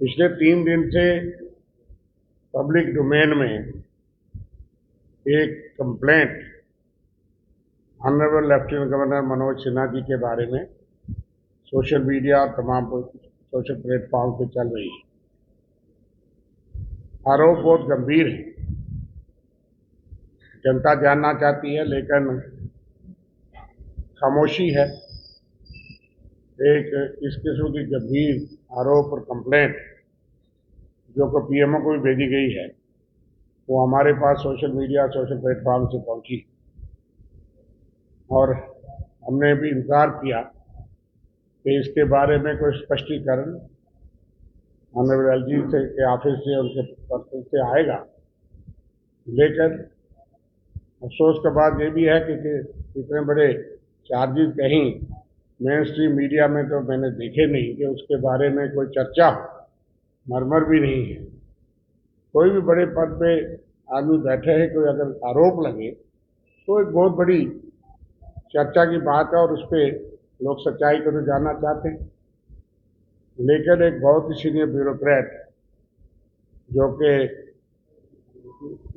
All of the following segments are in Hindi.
पिछले 3 दिन से पब्लिक डोमेन में एक complaint honourable lieutenant governor Manoj Sinha ji के बारे में सोशल मीडिया और तमाम सोशल प्लेटफॉर्म पे चल रही है। आरोप बहुत गंभीर है, जनता जानना चाहती है लेकिन खामोशी है। एक इस किस्म की गंभीर आरोप और कंप्लेंट जो कि पीएमओ को भी भेजी गई है, वो हमारे पास सोशल मीडिया सोशल प्लेटफॉर्म से पहुंची और हमने भी इंतजार किया कि इसके बारे में कोई स्पष्टीकरण ऑनरेबल एलजी से के ऑफिस से उनके पर्सन से आएगा। लेकिन अफसोस का बात ये भी है कि इतने बड़े चार्जेस कहीं मेन स्ट्रीम मीडिया में तो मैंने देखे नहीं कि उसके बारे में कोई चर्चा हो, मरमर भी नहीं है। कोई भी बड़े पद पे आदमी बैठे है, कोई अगर आरोप लगे तो एक बहुत बड़ी चर्चा की बात है और उस पर लोग सच्चाई को तो जानना चाहते हैं। लेकिन एक बहुत ही सीनियर ब्यूरोक्रेट जो कि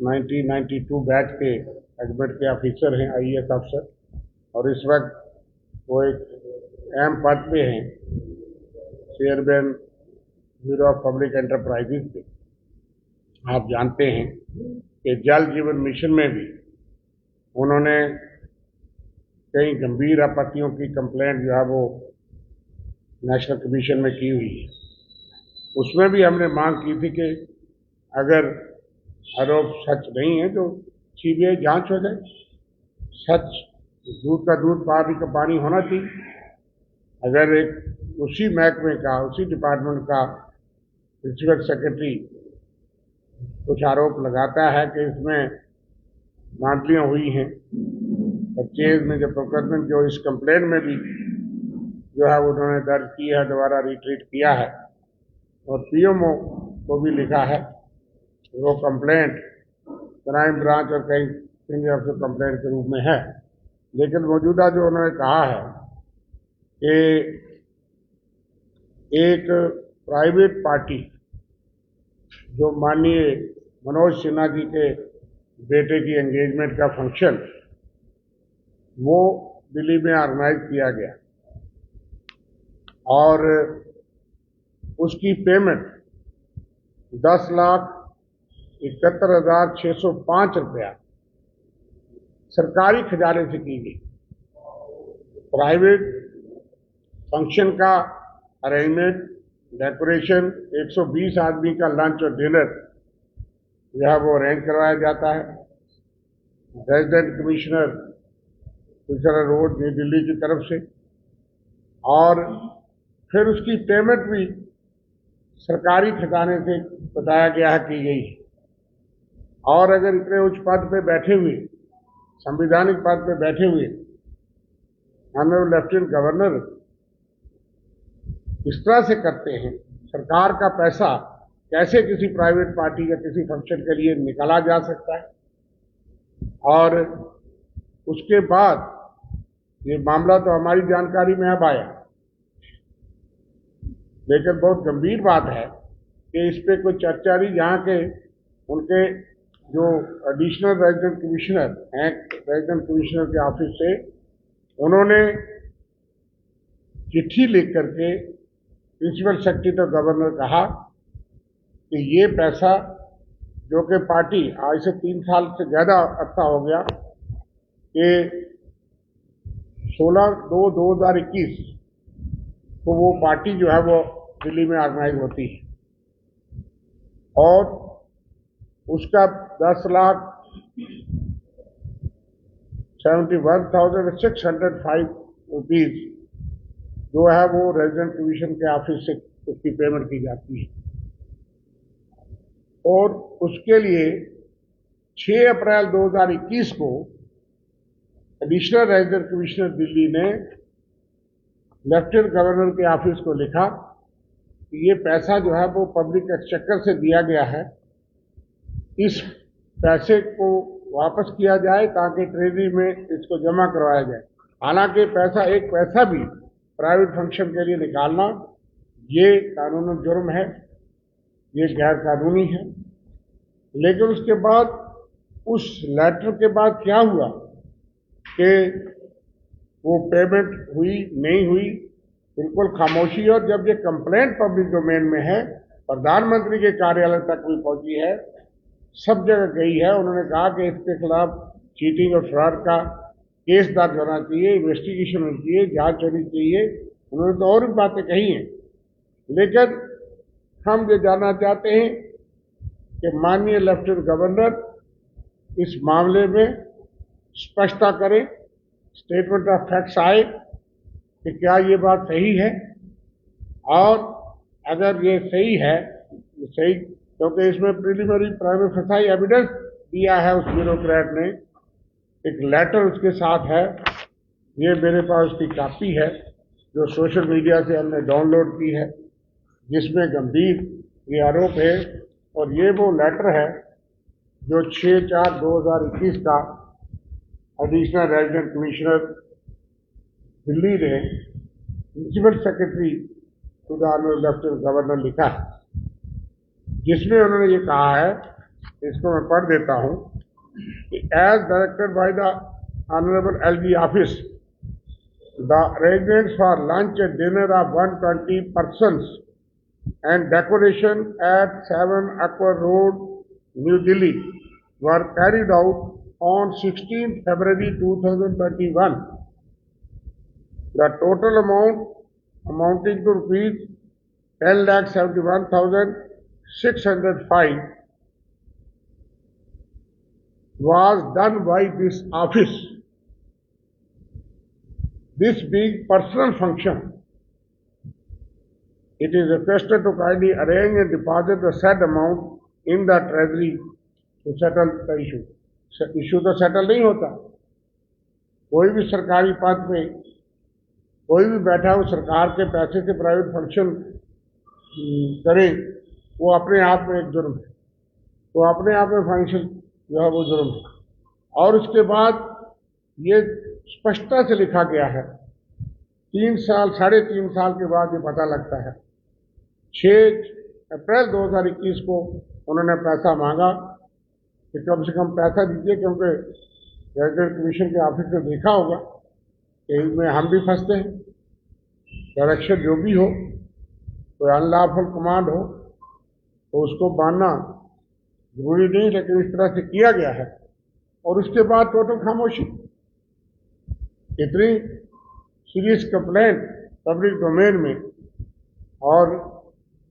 1992 बैच के एडमिट के ऑफिसर हैं, आईएएस अफसर, और इस वक्त वो एक अहम पद पे हैं, chairman bureau of public enterprises पे। आप जानते हैं कि जल जीवन मिशन में भी उन्होंने कई गंभीर आपत्तियों की कंप्लेंट जो है वो नेशनल कमीशन में की हुई है। उसमें भी हमने मांग की थी कि अगर आरोप सच नहीं है तो सीबीआई जांच हो जाए। सच दूध का दूध पानी का पानी होना चाहिए। अगर एक उसी महकमे का उसी डिपार्टमेंट का प्रिंसिपल सेक्रेटरी कुछ आरोप लगाता है कि इसमें धांधलियां हुई हैं, परचेज में जो प्रोक्योरमेंट जो इस कंप्लेंट में भी जो है उन्होंने दर्ज किया है, दोबारा रिट्रीट किया है और पीएमओ को भी लिखा है। वो कंप्लेंट क्राइम ब्रांच और कई सीनियर अफसर कंप्लेंट के रूप में है। लेकिन मौजूदा जो उन्होंने कहा है कि एक प्राइवेट पार्टी जो माननीय मनोज सिन्हा जी के बेटे की एंगेजमेंट का फंक्शन वो दिल्ली में ऑर्गेनाइज किया गया और उसकी पेमेंट 10,71,605 रुपया सरकारी खजाने से की गई। प्राइवेट फंक्शन का अरेंजमेंट, डेकोरेशन, 120 आदमी का लंच और डिनर जो है वो अरेंज करवाया जाता है। रेजिडेंट कमिश्नर तुलसीराम रोड नई दिल्ली की तरफ से, और फिर उसकी पेमेंट भी सरकारी खजाने से बताया गया है की गई है। और अगर इतने उच्च पद पे बैठे हुए, संवैधानिक पद पे बैठे हुए ऑनरेबल लेफ्टिनेंट गवर्नर इस तरह से करते हैं, सरकार का पैसा कैसे किसी प्राइवेट पार्टी या किसी फंक्शन के लिए निकाला जा सकता है। और उसके बाद ये मामला तो हमारी जानकारी में अब आया, लेकिन बहुत गंभीर बात है कि इस पे कोई चर्चा नहीं। जहाँ के उनके जो एडिशनल रेजिडेंट कमिश्नर हैं, रेजिडेंट कमिश्नर के ऑफिस से उन्होंने चिट्ठी लिख करके प्रिंसिपल सेक्रेटरी तो गवर्नर कहा कि ये पैसा जो कि पार्टी आज से 3 साल से ज़्यादा अर्सा हो गया कि 16/2/2021 तो वो पार्टी जो है वो दिल्ली में ऑर्गेनाइज होती है और उसका 10,71,605 रुपीज़ जो है वो रेजिडेंट कमीशन के ऑफिस से उसकी पेमेंट की जाती है। और उसके लिए 6 अप्रैल 2021 को एडिशनल रेजिडेंट कमिश्नर दिल्ली ने लेफ्टिनेंट गवर्नर के ऑफिस को लिखा कि ये पैसा जो है वो पब्लिक एक्सचेकर से दिया गया है, इस पैसे को वापस किया जाए ताकि ट्रेजरी में इसको जमा करवाया जाए। हालांकि पैसा एक पैसा भी प्राइवेट फंक्शन के लिए निकालना ये कानूनन जुर्म है ये गैर कानूनी है। लेकिन उसके बाद उस लेटर के बाद क्या हुआ कि वो पेमेंट हुई नहीं हुई, बिल्कुल खामोशी। और जब ये कंप्लेंट पब्लिक डोमेन में है, प्रधानमंत्री के कार्यालय तक भी पहुंची है, सब जगह गई है, उन्होंने कहा कि इसके खिलाफ चीटिंग और फ्रॉड का केस दर्ज होना चाहिए, इन्वेस्टिगेशन होनी चाहिए, जांच होनी चाहिए। उन्होंने तो और भी बातें कही हैं। लेकिन हम ये जानना चाहते हैं कि माननीय लेफ्टिनेंट गवर्नर इस मामले में स्पष्टता करें, स्टेटमेंट ऑफ फैक्ट्स आए कि क्या ये बात सही है, और अगर ये सही है, सही, क्योंकि इसमें प्रिलिमिनरी प्राइमा फेसाई एविडेंस दिया है उस ब्यूरोक्रेट ने, एक लेटर उसके साथ है, ये मेरे पास उसकी कापी है जो सोशल मीडिया से हमने डाउनलोड की है, जिसमें गंभीर ये आरोप है। और ये वो लेटर है जो 6/4/2021 का एडिशनल रेजिडेंट कमिश्नर दिल्ली ने principal secretary to the honourable lieutenant governor लिखा है, जिसमें उन्होंने ये कहा है, इसको मैं पढ़ देता हूं कि as directed by the honourable LG office, the arrangements for lunch and dinner of 120 persons and decoration at 7 Aqua Road, New Delhi were carried out on 16th February 2021. The total amount amounting to rupees 10,71,605 was done by this office. This being personal function, it is requested to kindly arrange and deposit the said amount in the treasury to settle the issue. Issue तो सेटल नहीं होता। कोई भी सरकारी पद पे कोई भी बैठा हो, सरकार के पैसे से प्राइवेट फंक्शन करे, वो अपने आप में एक जुर्म है, तो अपने आप में फंक्शन जो है वो जुर्म है। और उसके बाद ये स्पष्टता से लिखा गया है, 3 साल 3.5 साल के बाद ये पता लगता है। 6 अप्रैल 2021 को उन्होंने पैसा मांगा कि कम से कम पैसा दीजिए, क्योंकि रेजिडेंट कमीशन के ऑफिस ने देखा होगा कि इसमें हम भी फंसते हैं। डायरेक्शन जो भी हो, कोई अनलॉफुल कमांड हो तो उसको मानना जरूरी नहीं, लेकिन इस तरह से किया गया है। और उसके बाद टोटल खामोशी। इतनी सीरियस कंप्लेंट पब्लिक डोमेन में, और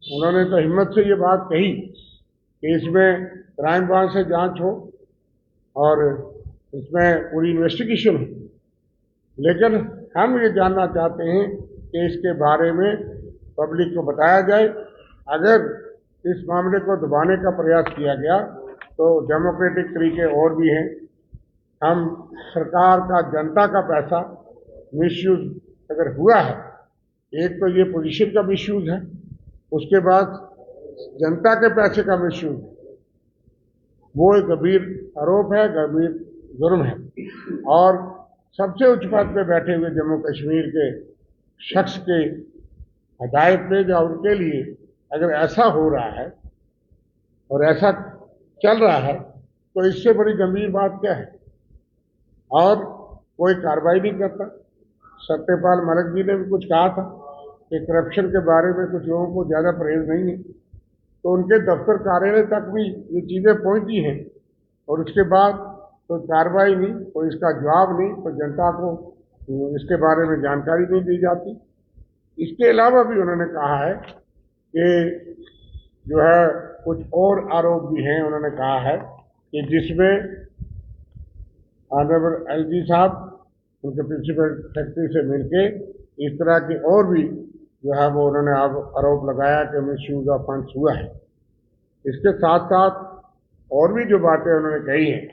उन्होंने तो हिम्मत से ये बात कही कि इसमें क्राइम ब्रांच से जांच हो और इसमें पूरी इन्वेस्टिगेशन हो। लेकिन हम ये जानना चाहते हैं कि इसके बारे में पब्लिक को बताया जाए। अगर इस मामले को दबाने का प्रयास किया गया तो डेमोक्रेटिक तरीके और भी हैं। हम सरकार का, जनता का पैसा मिसयूज अगर हुआ है, एक तो ये पोजीशन का मिसयूज है, उसके बाद जनता के पैसे का मिसयूज, वो एक गंभीर आरोप है, गंभीर जुर्म है। और सबसे उच्च पद पे बैठे हुए जम्मू कश्मीर के शख्स के हदायत पे या उनके लिए अगर ऐसा हो रहा है और ऐसा चल रहा है, तो इससे बड़ी गंभीर बात क्या है। और कोई कार्रवाई नहीं करता। सत्यपाल मलिक जी ने भी कुछ कहा था कि करप्शन के बारे में कुछ लोगों को ज़्यादा परहेज नहीं है, तो उनके दफ्तर कार्यालय तक भी ये चीज़ें पहुंची हैं और उसके बाद कोई कार्रवाई नहीं, कोई इसका जवाब नहीं, तो जनता को इसके बारे में जानकारी नहीं दी जाती। इसके अलावा भी उन्होंने कहा है कि जो है कुछ और आरोप भी हैं। उन्होंने कहा है कि जिसमें ऑनरेबल एलजी साहब उनके प्रिंसिपल सेक्रेटरी से मिलके इस तरह के और भी जो है वो उन्होंने आरोप लगाया कि मिसयूज ऑफ फंड्स हुआ है। इसके साथ साथ और भी जो बातें उन्होंने कही हैं,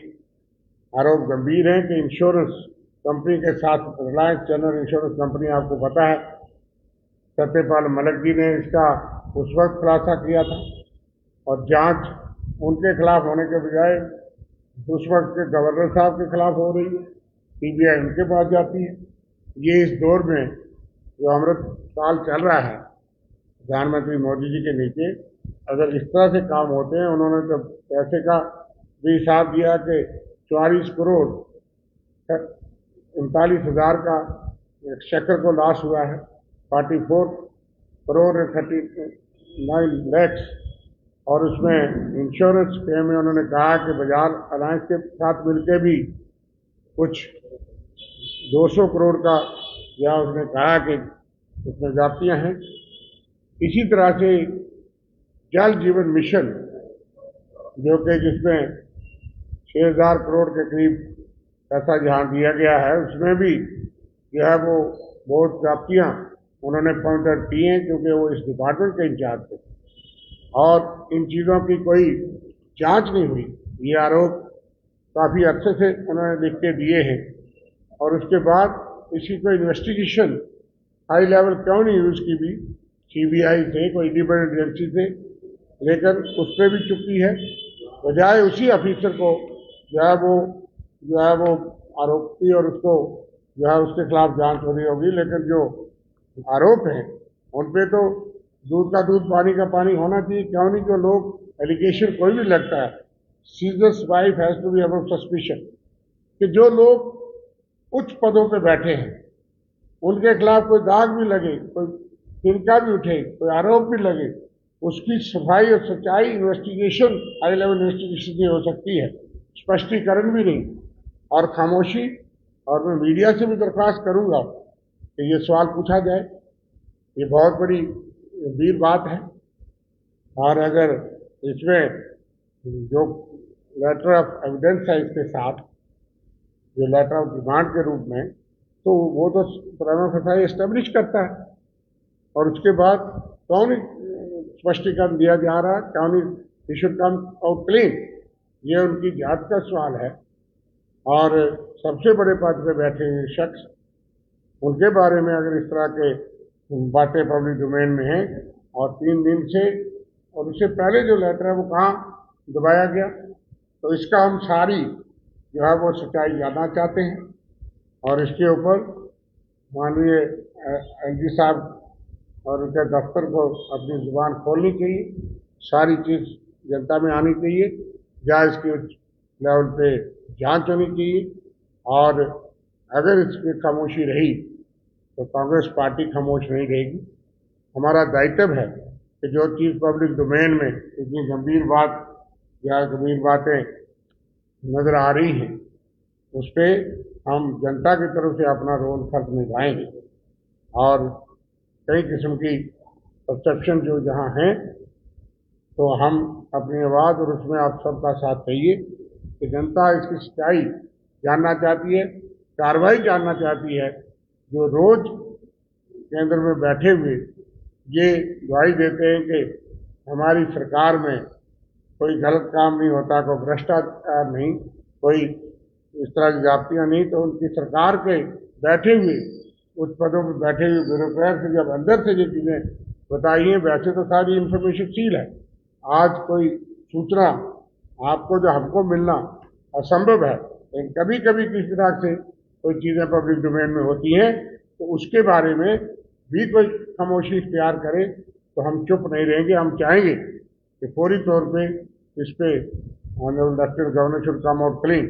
आरोप गंभीर हैं कि इंश्योरेंस कंपनी के साथ, रिलायंस जनरल इंश्योरेंस कंपनी, आपको पता है सत्यपाल मलिक जी ने इसका उस वक्त खुलासा किया था और जांच उनके खिलाफ होने के बजाय उस वक्त के गवर्नर साहब के खिलाफ हो रही है, सीबीआई उनके पास जाती है। ये इस दौर में जो अमृत काल चल रहा है प्रधानमंत्री मोदी जी के नीचे, अगर इस तरह से काम होते हैं, उन्होंने तो पैसे का भी हिसाब दिया कि 44 करोड़ 39,000 का एक्सचेकर को लॉस हुआ है, 44 करोड़ 39 लैक्स, और उसमें इंश्योरेंस पे में उन्होंने कहा कि बजाज अलायंस के साथ मिलकर भी कुछ 200 करोड़ का, या उसने कहा कि उसमें जातियां हैं। इसी तरह से जल जीवन मिशन, जो कि जिसमें 6,000 करोड़ के करीब पैसा जहाँ दिया गया है, उसमें भी जो है वो बहुत जातियां उन्होंने पॉइंट आउट की हैं, क्योंकि वो इस डिपार्टमेंट के इंचार्ज थे और इन चीज़ों की कोई जांच नहीं हुई। ये आरोप काफ़ी अरसे से उन्होंने लिख के दिए हैं, और उसके बाद इसी को इन्वेस्टिगेशन हाई लेवल क्यों नहीं यूज़ की भी, सीबीआई से, कोई इंडिपेंडेंट एजेंसी से, लेकिन उस पर भी चुप्पी है। बजाय उसी ऑफिसर को जो है वो आरोपी, और उसको जो है उसके खिलाफ जांच हो रही होगी, लेकिन जो आरोप हैं उन पे तो दूध का दूध पानी का पानी होना चाहिए। क्यों नहीं, जो लोग एलिगेशन कोई भी लगता है, Caesar's wife has to be above suspicion, कि जो लोग उच्च पदों पे बैठे हैं उनके खिलाफ कोई दाग भी लगे, कोई तिनका भी उठे, कोई आरोप भी लगे, उसकी सफाई और सच्चाई इन्वेस्टिगेशन, हाई लेवल इन्वेस्टिगेशन से हो सकती है, स्पष्टीकरण भी नहीं, और खामोशी। और मैं मीडिया से भी दरख्वास्त करूंगा कि ये सवाल पूछा जाए, ये बहुत बड़ी गंभीर बात है। और अगर इसमें जो लेटर ऑफ एविडेंस है इसके साथ, जो लेटर ऑफ डिमांड के रूप में, तो वो तो प्राइमा फेसाई एस्टेब्लिश करता है, और उसके बाद कौन स्पष्टीकरण दिया जा रहा है, कौन he should come out clean, ये उनकी जांच का सवाल है। और सबसे बड़े पद पे बैठे हुए शख्स, उनके बारे में अगर इस तरह के बातें पब्लिक डोमेन में हैं, और 3 दिन से और उससे पहले जो लेटर है वो कहाँ दबाया गया, तो इसका हम सारी जो है वो सच्चाई जानना चाहते हैं। और इसके ऊपर माननीय एलजी साहब और उनके दफ्तर को अपनी जुबान खोलनी चाहिए, सारी चीज़ जनता में आनी चाहिए, जहाँ इसकी उच्च लेवल पे जांच होनी चाहिए। और अगर इस पर खामोशी रही तो कांग्रेस पार्टी खामोश नहीं रहेगी। हमारा दायित्व है कि जो चीज़ पब्लिक डोमेन में इतनी गंभीर बात या गंभीर बातें नज़र आ रही हैं, उस पर हम जनता की तरफ से अपना रोल फर्ज निभाएंगे। और कई किस्म की परसेप्शन जो जहाँ हैं, तो हम अपनी आवाज़ और उसमें आप सबका साथ चाहिए कि जनता इसकी सच्चाई जानना चाहती है, कार्रवाई जानना चाहती है। जो रोज केंद्र में बैठे हुए ये गवाही देते हैं कि हमारी सरकार में कोई गलत काम नहीं होता, कोई भ्रष्टाचार नहीं, कोई इस तरह की जातियाँ नहीं, तो उनकी सरकार के बैठे हुए उच्च पदों पर बैठे हुए ब्यूरोक्रेट से जब अंदर से ये चीज़ें बताई हैं, वैसे तो सारी इंफॉर्मेशन सील है। आज कोई सूचना आपको जो हमको मिलना असंभव है, लेकिन कभी कभी किसी तरह से कोई चीज़ें पब्लिक डोमेन में होती हैं, तो उसके बारे में भी कोई खामोशी इख्तियार करे तो हम चुप नहीं रहेंगे। हम चाहेंगे कि फौरी तौर पे इस पे honourable lieutenant governor should come out clean.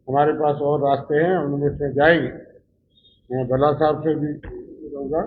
हमारे पास और रास्ते हैं, हम उनमें से जाएंगे। मैं भल्ला साहब से भी कहूँगा